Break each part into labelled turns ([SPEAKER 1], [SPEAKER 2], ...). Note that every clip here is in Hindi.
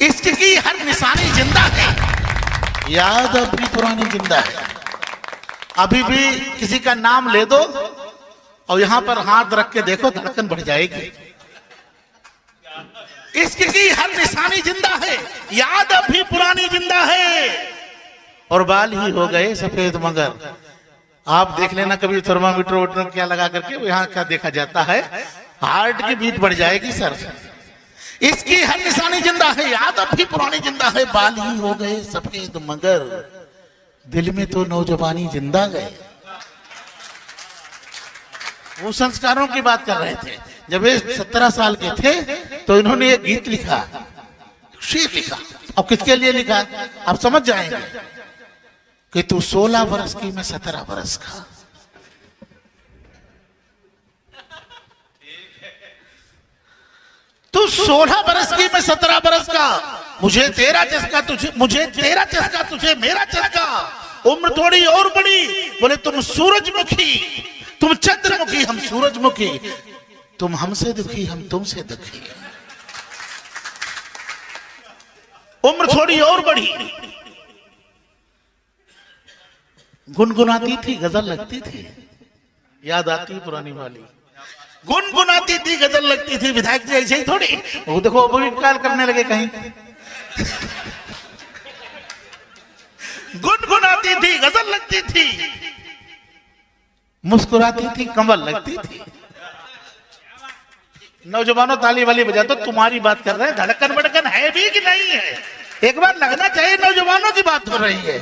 [SPEAKER 1] इश्क की हर निशानी जिंदा है, याद अभी पुरानी जिंदा है। अभी भी किसी का नाम ले दो और यहां पर हाथ रख के देखो, धड़कन बढ़ जाएगी। इश्क की हर निशानी जिंदा है, याद अभी पुरानी जिंदा है। और बाल ही हो गए सफेद मगर। आप देख लेना कभी थर्मामीटर वोटर क्या लगा करके, यहाँ क्या देखा जाता है, हार्ट की बीट बढ़ जाएगी सर। इसकी हर निशानी जिंदा है, याद अब भी पुरानी जिंदा है। बाल ही हो गए सफेद मगर दिल में तो नौजवानी जिंदा गए। वो संस्कारों की बात कर रहे थे। जब ये 17 साल के थे तो इन्होंने एक गीत लिखा, शेर लिखा। अब किसके लिए लिखा आप समझ जाएंगे कि तू 16 वर्ष की, मैं 17 वर्ष का। तू 16 बरस की, मैं 17 बरस का। मुझे तेरा चस्का तुझे, मुझे तेरा चस्का तुझे मेरा चस्का। उम्र थोड़ी और बड़ी, बोले तुम सूरजमुखी, तुम चंद्रमुखी, हम सूरजमुखी। तुम हमसे दुखी, हम तुमसे दुखी। उम्र थोड़ी और बड़ी, गुनगुनाती थी गजल लगती थी। याद आती पुरानी वाली, गुनगुनाती थी गजल लगती थी। विधायक जी ऐसे ही थोड़ी, वो देखो वो भी काल करने लगे कहीं। गुनगुनाती थी गजल लगती थी, मुस्कुराती थी कमल लगती थी। नौजवानों ताली वाली बजा। तो तुम्हारी बात कर रहे हैं, धड़कन बड़कन है भी कि नहीं है? एक बार लगना चाहिए नौजवानों की बात हो रही है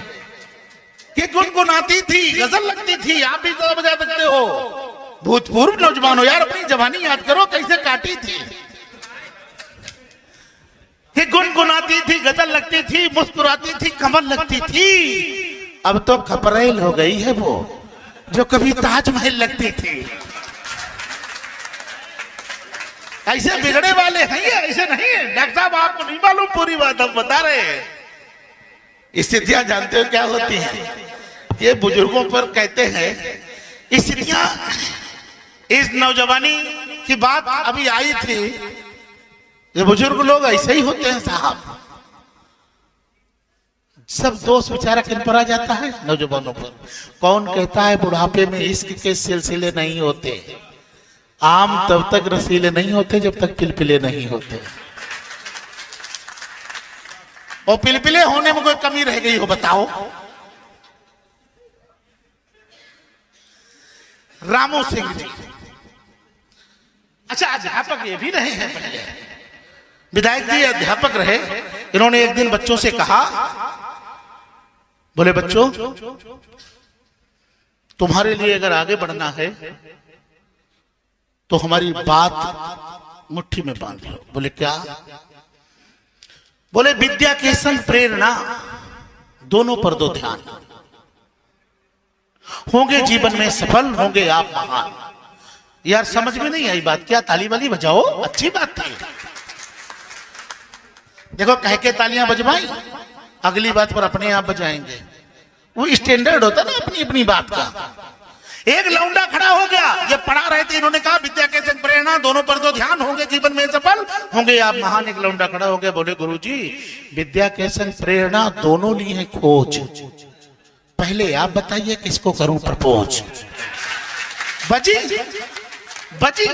[SPEAKER 1] कि गुनगुनाती थी गजल लगती थी। आप भी तो बजा सकते हो। भूतपूर्व नौजवान हो यार, अपनी जवानी याद करो कैसे काटी थी। कि गुनगुनाती थी गजल लगती थी, मुस्कुराती थी कमल लगती थी। अब तो खपरेल हो गई है वो जो कभी ताजमहल लगती थी। ऐसे बिगड़े वाले हैं ये, ऐसे नहीं है। डॉक्टर साहब आपको नहीं मालूम पूरी बात, हम बता रहे हैं। स्थितियां जानते हो क्या होती हैं? ये बुजुर्गों पर कहते हैं स्थितियां। इस नौजवानी की बात अभी आई थी। ये बुजुर्ग लोग ऐसे ही होते हैं साहब। सब दोष बेचारा किन पर आ जाता है? नौजवानों पर। कौन कहता है बुढ़ापे में इश्क के सिलसिले नहीं होते? आम तब तक रसीले नहीं होते जब तक पिलपिले नहीं होते। और पिलपिले होने में कोई कमी रह गई हो बताओ? रामू सिंह जी, अच्छा अध्यापक ये भी रहे हैं पहले। विधायक जी अध्यापक रहे। इन्होंने एक दिन बच्चों से कहा, बोले बच्चों तुम्हारे लिए अगर आगे बढ़ना है तो हमारी बात मुट्ठी में बांध लो। बोले क्या? बोले विद्या के संग प्रेरणा दोनों पर दो ध्यान। होंगे जीवन में सफल, होंगे आप महान। यार समझ में नहीं आई बात क्या? ताली वाली बजाओ, अच्छी बात थी। देखो कह के तालियां बजवाई, अगली बात पर अपने आप बजाएंगे। वो स्टैंडर्ड होता ना अपनी अपनी बात का। एक लौंडा खड़ा हो गया, ये पढ़ा रहे थे, इन्होंने कहा विद्या के संग प्रेरणा दोनों पर दो ध्यान, होंगे जीवन में सफल, होंगे आप महान। एक लौंडा खड़ा हो गया, बोले गुरुजी विद्या के संग प्रेरणा दोनों लिए है खोज। पहले आप बताइए किसको करूं प्रपोज? बजी बजी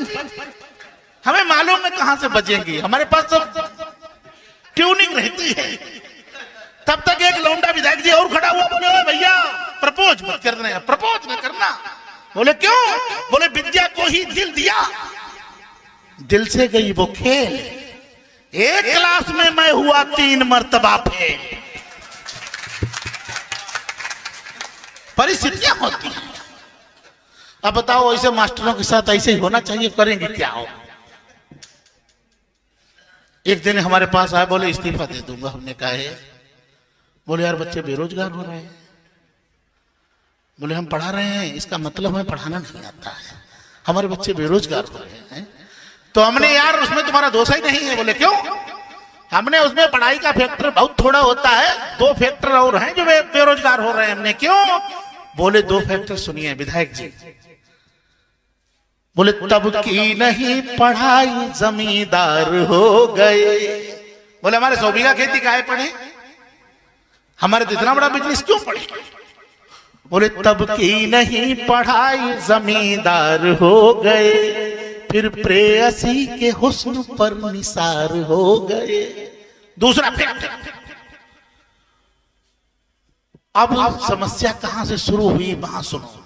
[SPEAKER 1] हमें मालूम है कहां से बजेंगी, हमारे पास तो ट्यूनिंग रहती है। तब तक एक लौंडा विधायक जी और खड़ा हुआ, बोले भैया प्रपोज मत करना, प्रपोज न करना। बोले क्यों? बोले विद्या को ही दिल दिया, दिल से गई वो खेल। एक क्लास में मैं हुआ 3 मर्तबा फेल। परिस्थितियां होती हैं। अब बताओ ऐसे मास्टरों के साथ ऐसे ही होना चाहिए, करेंगे क्या हो? एक दिन हमारे पास आए, बोले इस्तीफा दे दूंगा। हमने कहा है? बोले यार बच्चे बेरोजगार हो रहे हैं। बोले हम पढ़ा रहे हैं, इसका मतलब हमें पढ़ाना नहीं आता है, हमारे बच्चे बेरोजगार हो रहे हैं। तो हमने यार उसमें तुम्हारा दोष ही नहीं है। बोले क्यों? हमने उसमें पढ़ाई का फैक्टर बहुत थोड़ा होता है, 2 फैक्टर और हैं जो बेरोजगार हो रहे हैं। हमने क्यों? बोले 2 फैक्टर सुनिए विधायक जी। बोले तब की नहीं पढ़ाई जमींदार हो गए। बोले हमारे 100 बीघा खेती काहे पड़े, हमारे तो इतना बड़ा बिजनेस क्यों पड़े। बोले तब की नहीं पढ़ाई जमींदार हो गए, फिर प्रेयसी के हुस्न पर निसार हो गए। दूसरा फिर अब समस्या कहां से शुरू हुई वहां सुनो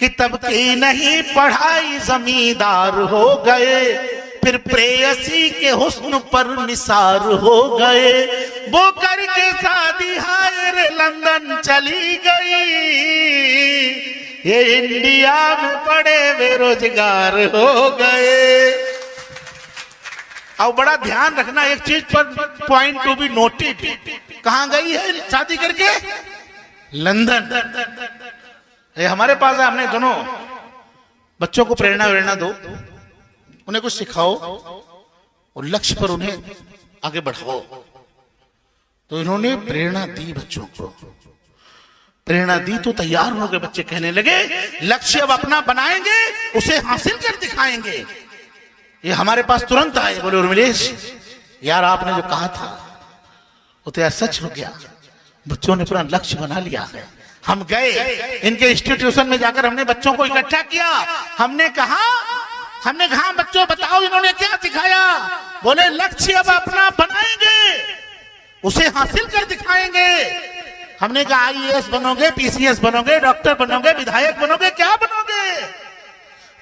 [SPEAKER 1] कि तब की नहीं पढ़ाई जमींदार हो गए, फिर प्रेयसी के हुस्न पर निसार हो गए। वो करके शादी हाय रे लंदन चली गई, ये इंडिया में पड़े बेरोजगार हो गए। अब बड़ा ध्यान रखना एक चीज पर, पॉइंट टू बी नोटेड। कहां गई है शादी करके? लंदन। ये हमारे पास है, हमने दोनों बच्चों को प्रेरणा दो, उन्हें कुछ सिखाओ और लक्ष्य पर उन्हें आगे बढ़ाओ। तो इन्होंने प्रेरणा दी बच्चों को, प्रेरणा दी तो तैयार हो गए बच्चे, कहने लगे लक्ष्य अब अपना बनाएंगे, उसे हासिल कर दिखाएंगे। ये हमारे पास तुरंत आए, बोले उर्मिलेश यार आपने जो कहा था वो तो यार सच हो गया, बच्चों ने अपना लक्ष्य बना लिया है। हम गए इनके इंस्टीट्यूशन में जाकर हमने बच्चों को इकट्ठा किया, हमने कहा बच्चों बताओ इन्होंने क्या सिखाया। बोले लक्ष्य अब अपना बनाएंगे, उसे हासिल कर दिखाएंगे। हमने कहा IAS बनोगे, PCS बनोगे, डॉक्टर बनोगे, विधायक बनोगे, क्या बनोगे?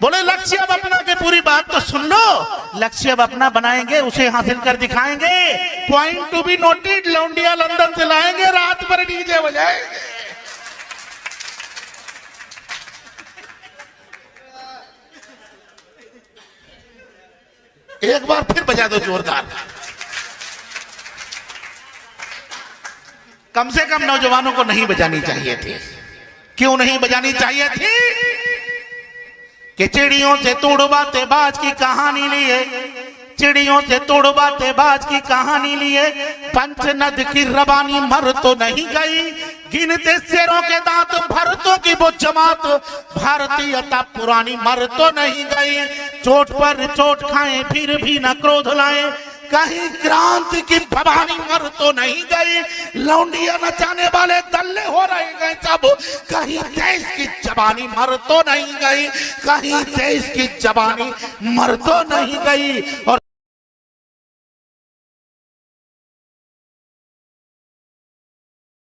[SPEAKER 1] बोले लक्ष्य अब अपना के, पूरी बात तो सुन लो, लक्ष्य अब अपना बनाएंगे, उसे हासिल कर दिखाएंगे। पॉइंट टू बी नोटेड, लौंडिया लंदन से लाएंगे, रात भर डीजे बजाएंगे। एक बार फिर बजा दो जोरदार। कम से कम नौजवानों को नहीं बजानी चाहिए थी। क्यों नहीं बजानी चाहिए थी? कि चिड़ियों से तोड़वाते बाज की कहानी लिए, चिड़ियों से तोड़वाते बाज की कहानी लिए, पंचनद की रवानी मर तो नहीं गई, गिनते शेरों के दांत भरतों की वो जमात, भारतीयता पुरानी मर तो नहीं गई। चोट पर चोट खाएं फिर भी न क्रोध लाएं, कहीं क्रांति की भवानी मर तो नहीं गई। लौंडिया नचाने वाले दल्ले हो रहे गए सब, कहीं देश की जवानी मर तो नहीं गई, कहीं देश की जवानी मर तो नहीं गई। और